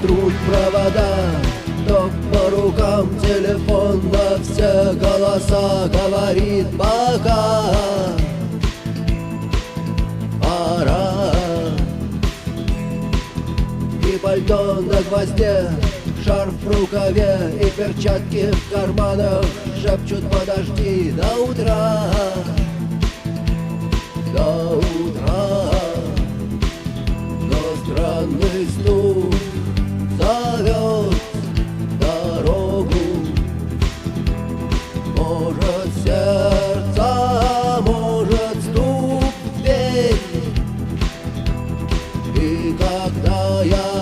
трут провода, ток по рукам, телефон на все голоса говорит пока. Пора. И пальто на гвозде, шарф в рукаве и перчатки в карманах шепчут подожди до утра. До утра. Но странный стук зовет дорогу. Может сердце, может стук в дверь. И когда я